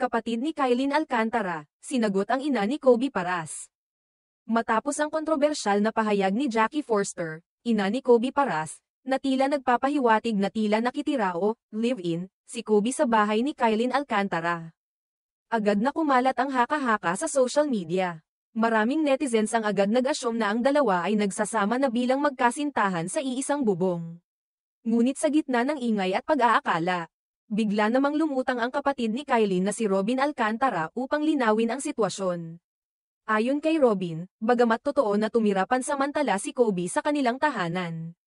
Kapatid ni Kylin Alcantara, sinagot ang ina ni Kobe Paras. Matapos ang kontrobersyal na pahayag ni Jackie Forster, ina ni Kobe Paras, na tila nagpapahiwatig na tila nakitira o live-in si Kobe sa bahay ni Kylin Alcantara. Agad na kumalat ang haka-haka sa social media. Maraming netizens ang agad nag-asyum na ang dalawa ay nagsasama na bilang magkasintahan sa iisang bubong. Ngunit sa gitna ng ingay at pag-aakala, bigla namang lumutang ang kapatid ni Kylin na si Robin Alcantara upang linawin ang sitwasyon. Ayon kay Robin, bagamat totoo na tumira pansamantala si Kobe sa kanilang tahanan,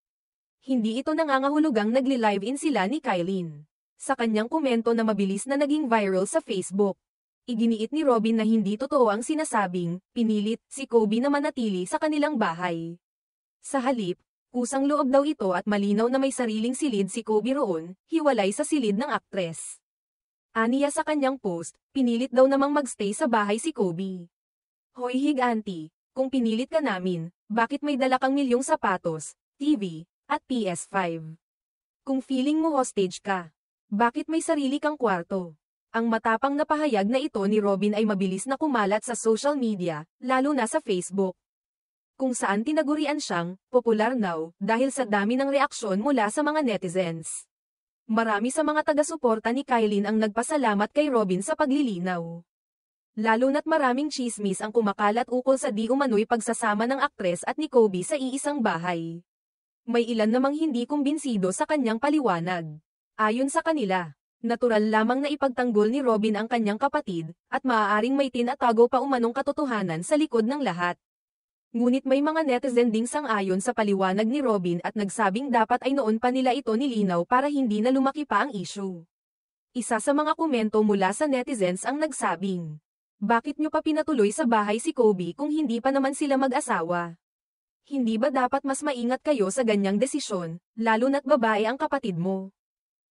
hindi ito nangangahulugang nagli-live-in sila ni Kylin. Sa kanyang komento na mabilis na naging viral sa Facebook, iginiit ni Robin na hindi totoo ang sinasabing, pinilit si Kobe na manatili sa kanilang bahay. Sa halip, kusang loob daw ito at malinaw na may sariling silid si Kobe roon, hiwalay sa silid ng aktres. Aniya sa kanyang post, pinilit daw namang magstay sa bahay si Kobe. Hoy higanti, kung pinilit ka namin, bakit may dala kang milyong sapatos, TV, at PS5? Kung feeling mo hostage ka, bakit may sarili kang kwarto? Ang matapang na pahayag na ito ni Robin ay mabilis na kumalat sa social media, lalo na sa Facebook, kung saan tinagurian siyang popular now dahil sa dami ng reaksyon mula sa mga netizens. Marami sa mga taga-suporta ni Kylin ang nagpasalamat kay Robin sa paglilinaw. Lalo na't maraming chismis ang kumakalat ukol sa di umano'y pagsasama ng aktres at ni Kobe sa iisang bahay. May ilan namang hindi kumbinsido sa kanyang paliwanag. Ayon sa kanila, natural lamang na ipagtanggol ni Robin ang kanyang kapatid, at maaaring may tinatago pa umanong katotohanan sa likod ng lahat. Ngunit may mga netizen ding sang-ayon sa paliwanag ni Robin at nagsabing dapat ay noon pa nila ito nilinaw para hindi na lumaki pa ang issue. Isa sa mga komento mula sa netizens ang nagsabing, bakit nyo pa pinatuloy sa bahay si Kobe kung hindi pa naman sila mag-asawa? Hindi ba dapat mas maingat kayo sa ganyang desisyon, lalo na't babae ang kapatid mo?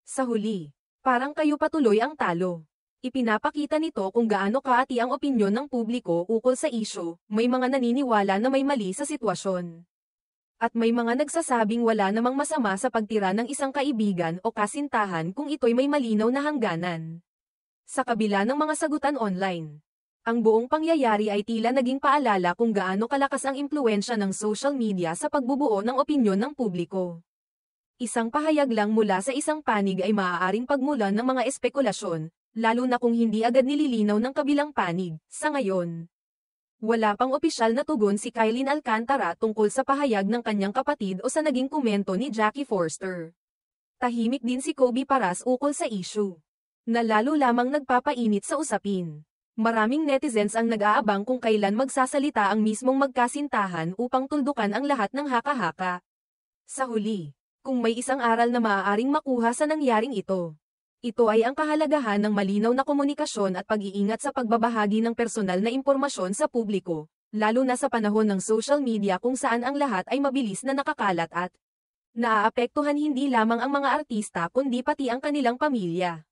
Sa huli, parang kayo patuloy ang talo. Ipinapakita nito kung gaano kaati ang opinyon ng publiko ukol sa issue, may mga naniniwala na may mali sa sitwasyon. At may mga nagsasabing wala namang masama sa pagtira ng isang kaibigan o kasintahan kung ito'y may malinaw na hangganan. Sa kabila ng mga sagutan online, ang buong pangyayari ay tila naging paalala kung gaano kalakas ang impluwensya ng social media sa pagbubuo ng opinyon ng publiko. Isang pahayag lang mula sa isang panig ay maaaring pagmulan ng mga espekulasyon, lalo na kung hindi agad nililinaw ng kabilang panig. Sa ngayon, wala pang opisyal na tugon si Kylin Alcantara tungkol sa pahayag ng kanyang kapatid o sa naging komento ni Jackie Forster. Tahimik din si Kobe Paras ukol sa issue, na lalo lamang nagpapainit sa usapin. Maraming netizens ang nag-aabang kung kailan magsasalita ang mismong magkasintahan upang tuldukan ang lahat ng haka-haka. Sa huli, kung may isang aral na maaaring makuha sa nangyaring ito, ito ay ang kahalagahan ng malinaw na komunikasyon at pag-iingat sa pagbabahagi ng personal na impormasyon sa publiko, lalo na sa panahon ng social media kung saan ang lahat ay mabilis na nakakalat at naaapektuhan hindi lamang ang mga artista kundi pati ang kanilang pamilya.